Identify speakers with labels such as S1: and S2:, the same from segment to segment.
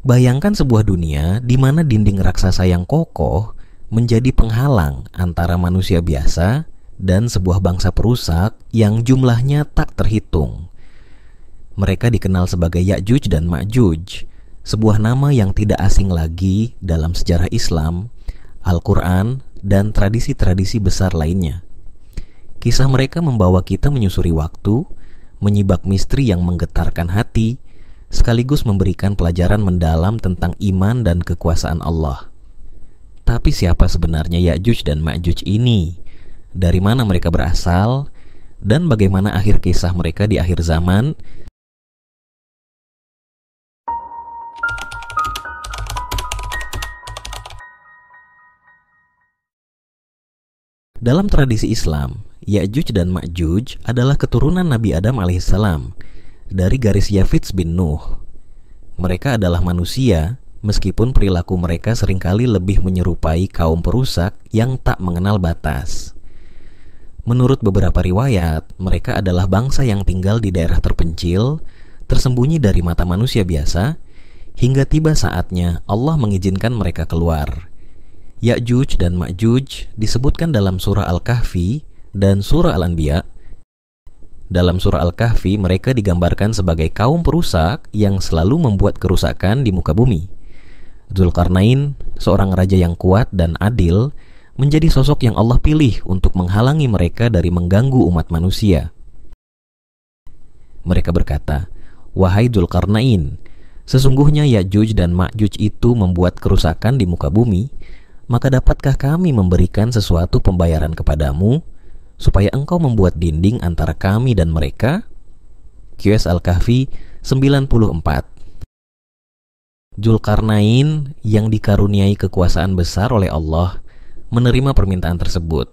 S1: Bayangkan sebuah dunia di mana dinding raksasa yang kokoh menjadi penghalang antara manusia biasa dan sebuah bangsa perusak yang jumlahnya tak terhitung. Mereka dikenal sebagai Ya'juj dan Ma'juj, sebuah nama yang tidak asing lagi dalam sejarah Islam, Al-Quran, dan tradisi-tradisi besar lainnya. Kisah mereka membawa kita menyusuri waktu, menyibak misteri yang menggetarkan hati, sekaligus memberikan pelajaran mendalam tentang iman dan kekuasaan Allah. Tapi siapa sebenarnya Ya'juj dan Ma'juj ini? Dari mana mereka berasal? Dan bagaimana akhir kisah mereka di akhir zaman? Dalam tradisi Islam, Ya'juj dan Ma'juj adalah keturunan Nabi Adam alaihissalam dari garis Yafits bin Nuh. Mereka adalah manusia, meskipun perilaku mereka seringkali lebih menyerupai kaum perusak yang tak mengenal batas. Menurut beberapa riwayat, mereka adalah bangsa yang tinggal di daerah terpencil, tersembunyi dari mata manusia biasa, hingga tiba saatnya Allah mengizinkan mereka keluar. Ya'juj dan Ma'juj disebutkan dalam surah Al-Kahfi dan surah Al-Anbiya. Dalam surah Al-Kahfi, mereka digambarkan sebagai kaum perusak yang selalu membuat kerusakan di muka bumi. Dzulqarnain, seorang raja yang kuat dan adil, menjadi sosok yang Allah pilih untuk menghalangi mereka dari mengganggu umat manusia. Mereka berkata, "Wahai Dzulqarnain, sesungguhnya Ya'juj dan Ma'juj itu membuat kerusakan di muka bumi, maka dapatkah kami memberikan sesuatu pembayaran kepadamu, supaya engkau membuat dinding antara kami dan mereka?" QS Al-Kahfi 94. Dzulqarnain yang dikaruniai kekuasaan besar oleh Allah menerima permintaan tersebut.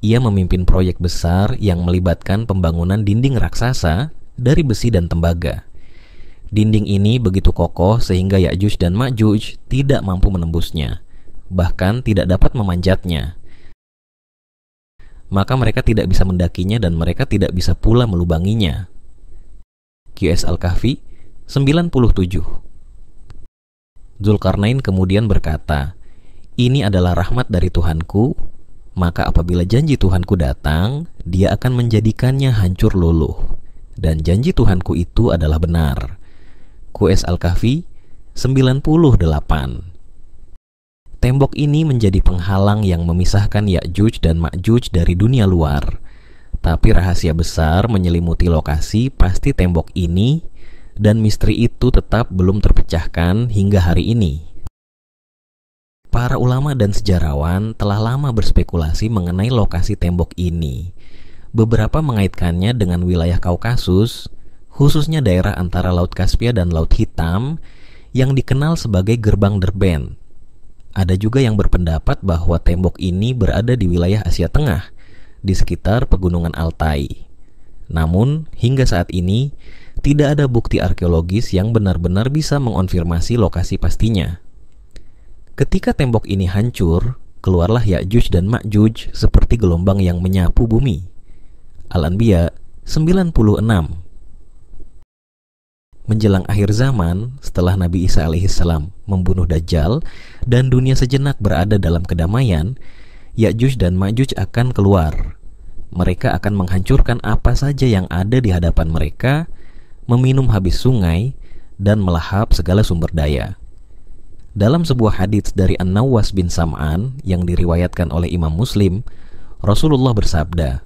S1: Ia memimpin proyek besar yang melibatkan pembangunan dinding raksasa dari besi dan tembaga. Dinding ini begitu kokoh sehingga Ya'juj dan Ma'juj tidak mampu menembusnya, bahkan tidak dapat memanjatnya. Maka mereka tidak bisa mendakinya dan mereka tidak bisa pula melubanginya. QS Al-Kahfi 97. Dzulqarnain kemudian berkata, "Ini adalah rahmat dari Tuhanku, maka apabila janji Tuhanku datang, Dia akan menjadikannya hancur luluh, dan janji Tuhanku itu adalah benar." QS Al-Kahfi 98. Tembok ini menjadi penghalang yang memisahkan Ya'juj dan Ma'juj dari dunia luar. Tapi rahasia besar menyelimuti lokasi pasti tembok ini, dan misteri itu tetap belum terpecahkan hingga hari ini. Para ulama dan sejarawan telah lama berspekulasi mengenai lokasi tembok ini. Beberapa mengaitkannya dengan wilayah Kaukasus, khususnya daerah antara Laut Kaspia dan Laut Hitam, yang dikenal sebagai Gerbang Derbent. Ada juga yang berpendapat bahwa tembok ini berada di wilayah Asia Tengah, di sekitar pegunungan Altai. Namun, hingga saat ini, tidak ada bukti arkeologis yang benar-benar bisa mengonfirmasi lokasi pastinya. Ketika tembok ini hancur, keluarlah Ya'juj dan Ma'juj seperti gelombang yang menyapu bumi. Al-Anbiya 96. Menjelang akhir zaman, setelah Nabi Isa alaihissalam membunuh Dajjal dan dunia sejenak berada dalam kedamaian, Ya'juj dan Ma'juj akan keluar. Mereka akan menghancurkan apa saja yang ada di hadapan mereka, meminum habis sungai, dan melahap segala sumber daya. Dalam sebuah hadits dari An-Nawas bin Sam'an yang diriwayatkan oleh Imam Muslim, Rasulullah bersabda,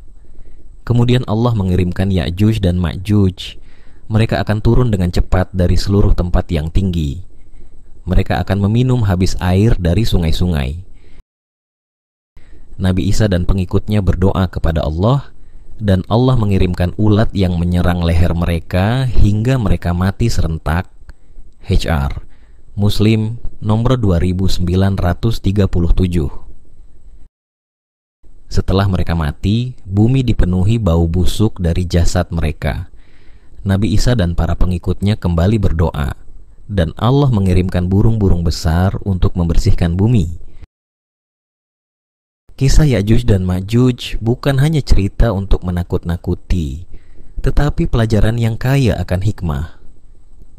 S1: "Kemudian Allah mengirimkan Ya'juj dan Ma'juj. Mereka akan turun dengan cepat dari seluruh tempat yang tinggi. Mereka akan meminum habis air dari sungai-sungai." Nabi Isa dan pengikutnya berdoa kepada Allah, dan Allah mengirimkan ulat yang menyerang leher mereka hingga mereka mati serentak. HR Muslim nomor 2937. Setelah mereka mati, bumi dipenuhi bau busuk dari jasad mereka. Nabi Isa dan para pengikutnya kembali berdoa, dan Allah mengirimkan burung-burung besar untuk membersihkan bumi. Kisah Ya'juj dan Ma'juj bukan hanya cerita untuk menakut-nakuti, tetapi pelajaran yang kaya akan hikmah.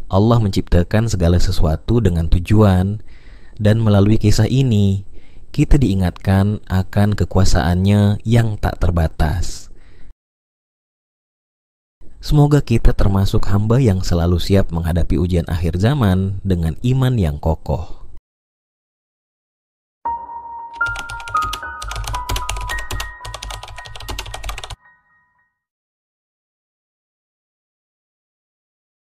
S1: Allah menciptakan segala sesuatu dengan tujuan, dan melalui kisah ini kita diingatkan akan kekuasaannya yang tak terbatas. Semoga kita termasuk hamba yang selalu siap menghadapi ujian akhir zaman dengan iman yang kokoh.